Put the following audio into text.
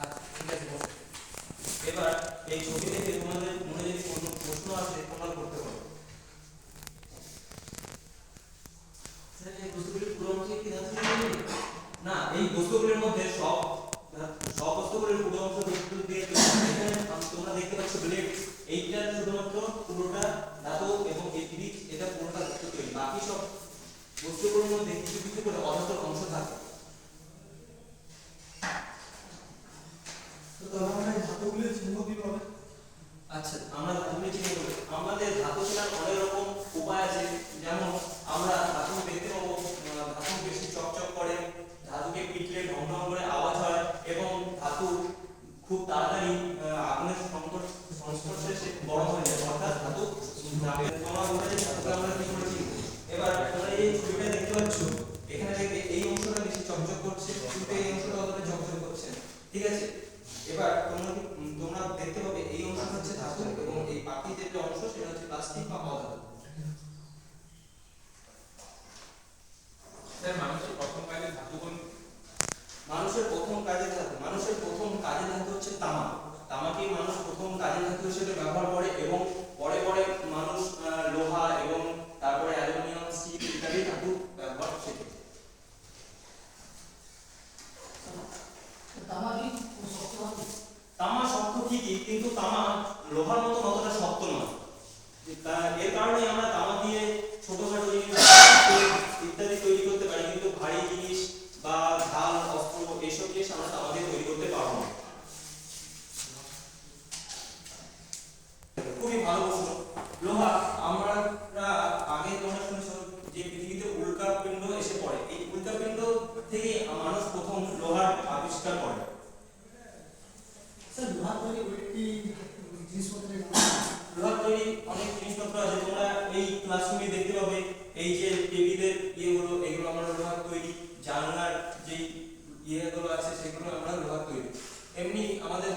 আচ্ছা ঠিক আছে বসো। এবার এই ছবি থেকে তোমাদের মনে যদি কোনো প্রশ্ন আসে তোমরা করতে পারো। স্যার এই বস্তুগুলির পুরো অংশ কি ধাতু দিয়ে? না, এই বস্তুগুলির মধ্যে সব সব বস্তুগুলির পুরো অংশ ধাতু দিয়ে তৈরি। এখানে তোমরা দেখতে পাচ্ছ ব্লেড, এইটা শুধুমাত্র পুরোটা ধাতু এবং এই পিচ এটা পুরোটা ধাতু তৈরি। বাকি সব বস্তুগুলোর মধ্যে কিছু কিছু করে অধাতুর অংশ থাকে। তো আমরা ধাতুগুলির চিহ্ন কিভাবে? আচ্ছা, আমরা ধাতুগুলি চিহ্ন করব। আমাদের ধাতু চেনার অনেক রকম উপায় আছে। যেমন আমরা ধাতু দেখতে পাবো, ধাতু বেশি চকচক করে, ধাতুকে পিটলে ঢং ঢং করে আওয়াজ হয় এবং ধাতু খুব তাড়াতাড়ি আগুনের সংস্পর্শে এসে গরম হয়ে যায়, অর্থাৎ ধাতু তোমরা বলতে যে ধাতুকে আমরা কি করে চিনব। এবার তোমরা এই ছবিটা দেখতে পাচ্ছ, এখানে দেখবে এই অংশটা বেশি চকচক করছে কিন্তু এই অংশটা অতটা চকচক করছে না। ঠিক আছে, এবার তোমরা দেখতে পাবে এই অংশটা হচ্ছে ধাতু এবং এই বাকি যে অংশ সেটা হচ্ছে প্লাস্টিক বা অধাতু। স্যার মানুষের প্রথম কাজের ধাতু কোন? মানুষের প্রথম কাজের ধাতু হচ্ছে তামা। তামাকে মানুষ প্রথম কাজের ধাতু হিসেবে ব্যবহার করে এবং পরে পরে মানুষ লোহা এবং তারপরে অ্যালুমিনিয়াম, স্টিল ইত্যাদি ধাতু ব্যবহার শিখেছে। তামা শক্ত ঠিকই, কিন্তু তামা লোহার মতো অতটা শক্ত নয়। এর কারণে আমরা তামা দিয়ে ছোটখাটো জিনিস ইত্যাদি তৈরি করতে পারি, কিন্তু ভারী জিনিস বা ঢাল অস্ত্র এইসব জিনিস আমরা তামা দিয়ে তৈরি করতে পারবো না। খুবই ভালো প্রশ্ন। লোহা, আমরা আগে তোমরা শুনেছো যে পৃথিবীতে উল্কাপিণ্ড এসে পড়ে, এই উল্কাপিণ্ড থেকে মানুষ প্রথম লোহার আবিষ্কার করে। স্যার লোহা তৈরি কি জিনিসপত্র? লোহার তৈরি অনেক জিনিসপত্র আছে, তোমরা এই ক্লাসরুমে দেখতে পাবে। এই যে টেবিলের ইয়েগুলো, এগুলো আমরা লোহার তৈরি। জানলার যে ইয়েগুলো আছে সেগুলো আমরা লোহার তৈরি। এমনি আমাদের